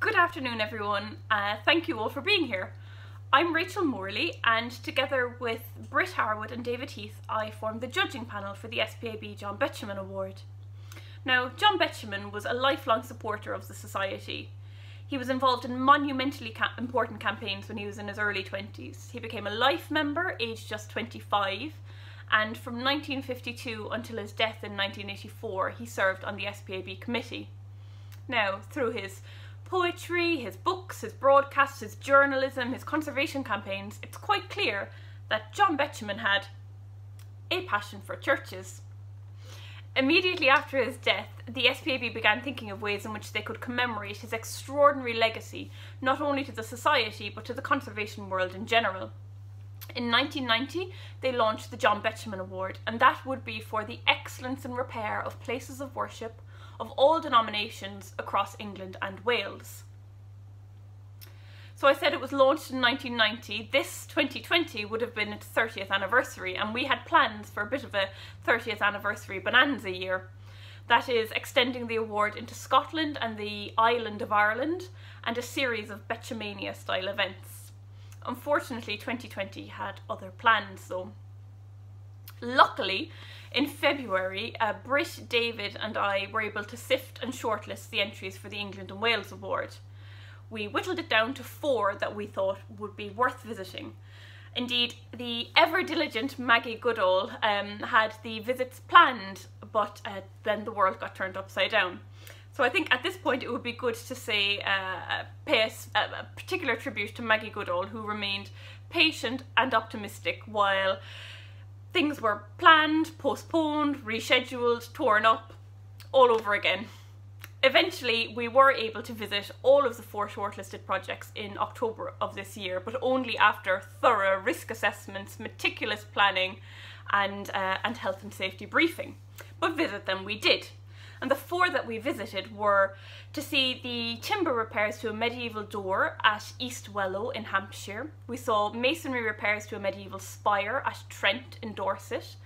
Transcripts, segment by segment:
Good afternoon everyone, thank you all for being here. I'm Rachel Morley and together with Britt Harwood and David Heath I formed the judging panel for the SPAB John Betjeman Award. Now, John Betjeman was a lifelong supporter of the Society. He was involved in monumentally important campaigns when he was in his early 20s. He became a life member aged just 25, and from 1952 until his death in 1984 he served on the SPAB Committee. Now, through his poetry, his books, his broadcasts, his journalism, his conservation campaigns, it's quite clear that John Betjeman had a passion for churches. Immediately after his death, the SPAB began thinking of ways in which they could commemorate his extraordinary legacy, not only to the Society, but to the conservation world in general. In 1990, they launched the John Betjeman Award, and that would be for the excellence and repair of places of worship of all denominations across England and Wales. So I said it was launched in 1990. This 2020 would have been its 30th anniversary, and we had plans for a bit of a 30th anniversary bonanza year. That is, extending the award into Scotland and the island of Ireland, and a series of Betjamania style events. Unfortunately, 2020 had other plans though. Luckily, in February, Britt, David and I were able to sift and shortlist the entries for the England and Wales Award. We whittled it down to 4 that we thought would be worth visiting. Indeed, the ever-diligent Maggie Goodall had the visits planned, but then the world got turned upside down. So I think at this point it would be good to say, pay a particular tribute to Maggie Goodall, who remained patient and optimistic while things were planned, postponed, rescheduled, torn up, all over again. Eventually, we were able to visit all of the 4 shortlisted projects in October of this year, but only after thorough risk assessments, meticulous planning and health and safety briefing. But visit them we did. And the 4 that we visited were to see the timber repairs to a medieval door at East Wellow in Hampshire. We saw masonry repairs to a medieval spire at Trent in Dorset.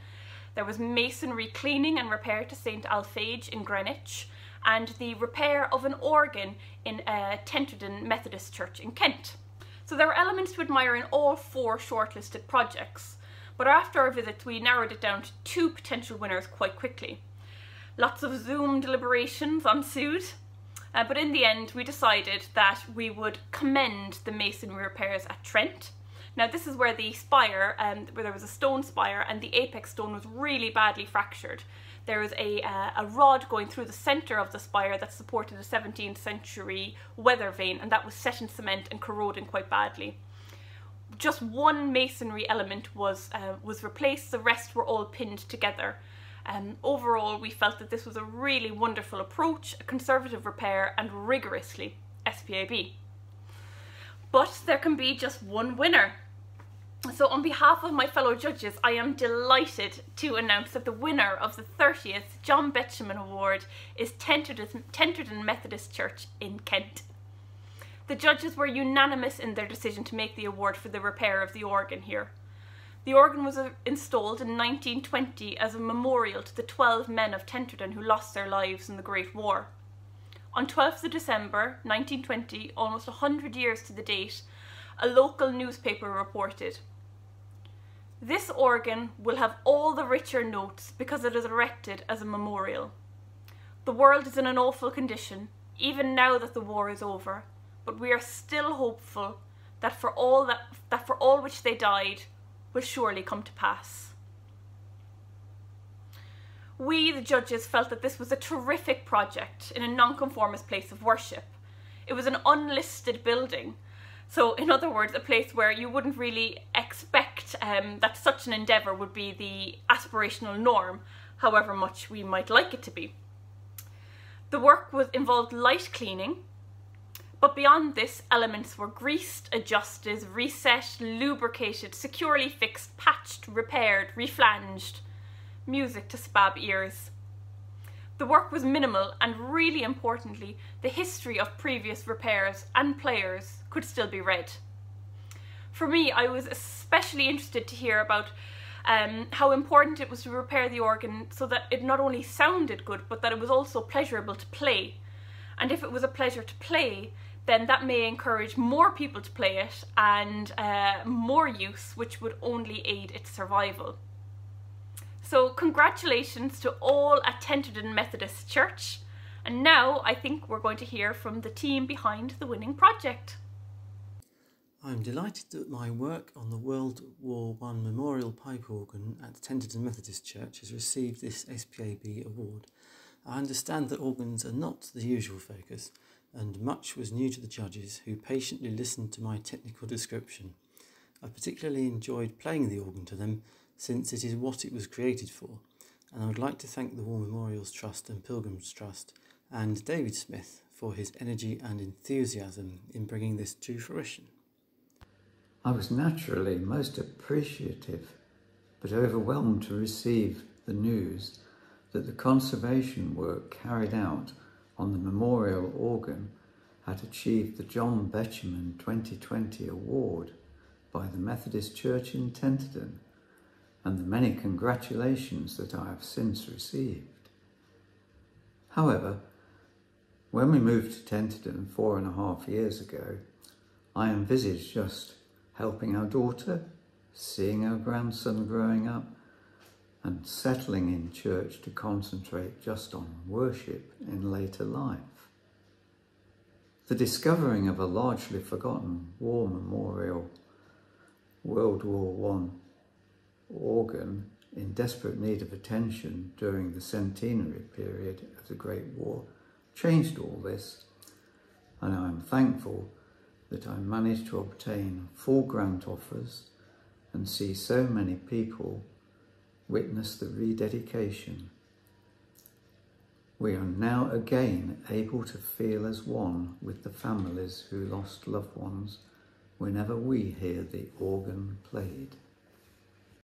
There was masonry cleaning and repair to St Alfege in Greenwich, and the repair of an organ in Tenterden Methodist Church in Kent. So there were elements to admire in all 4 shortlisted projects, but after our visits we narrowed it down to 2 potential winners quite quickly. Lots of Zoom deliberations ensued, but in the end we decided that we would commend the masonry repairs at Trent. Now this is where the spire, where there was a stone spire and the apex stone was really badly fractured. There was a rod going through the centre of the spire that supported a 17th century weather vane, and that was set in cement and corroding quite badly. Just one masonry element was replaced, the rest were all pinned together. Overall, we felt that this was a really wonderful approach, a conservative repair and rigorously SPAB. But there can be just one winner. So on behalf of my fellow judges, I am delighted to announce that the winner of the 30th John Betjeman Award is Tenterden Methodist Church in Kent. The judges were unanimous in their decision to make the award for the repair of the organ here. The organ was installed in 1920 as a memorial to the 12 men of Tenterden who lost their lives in the Great War. On 12th of December 1920, almost 100 years to the date, a local newspaper reported, "This organ will have all the richer notes because it is erected as a memorial. The world is in an awful condition, even now that the war is over, but we are still hopeful that for all which they died will surely come to pass." We, the judges, felt that this was a terrific project in a nonconformist place of worship. It was an unlisted building, so in other words, a place where you wouldn't really expect that such an endeavour would be the aspirational norm, however much we might like it to be. The work involved light cleaning, but beyond this, elements were greased, adjusted, reset, lubricated, securely fixed, patched, repaired, reflanged. Music to SPAB ears. The work was minimal, and really importantly, the history of previous repairs and players could still be read. For me, I was especially interested to hear about how important it was to repair the organ so that it not only sounded good, but that it was also pleasurable to play. And if it was a pleasure to play, then that may encourage more people to play it and more use, which would only aid its survival. So congratulations to all at Tenterden Methodist Church. And now I think we're going to hear from the team behind the winning project. I'm delighted that my work on the World War I Memorial Pipe Organ at Tenterden Methodist Church has received this SPAB award. I understand that organs are not the usual focus, and much was new to the judges, who patiently listened to my technical description. I particularly enjoyed playing the organ to them, since it is what it was created for, and I would like to thank the War Memorials Trust and Pilgrims Trust and David Smith for his energy and enthusiasm in bringing this to fruition. I was naturally most appreciative but overwhelmed to receive the news that the conservation work carried out on the memorial organ had achieved the John Betjeman 2020 award by the Methodist Church in Tenterden, and the many congratulations that I have since received. However, when we moved to Tenterden 4.5 years ago, I envisaged just helping our daughter, seeing our grandson growing up, and settling in church to concentrate just on worship in later life. The discovering of a largely forgotten war memorial World War I organ in desperate need of attention during the centenary period of the Great War changed all this, and I am thankful that I managed to obtain 4 grant offers and see so many people witness the rededication. We are now again able to feel as one with the families who lost loved ones whenever we hear the organ played.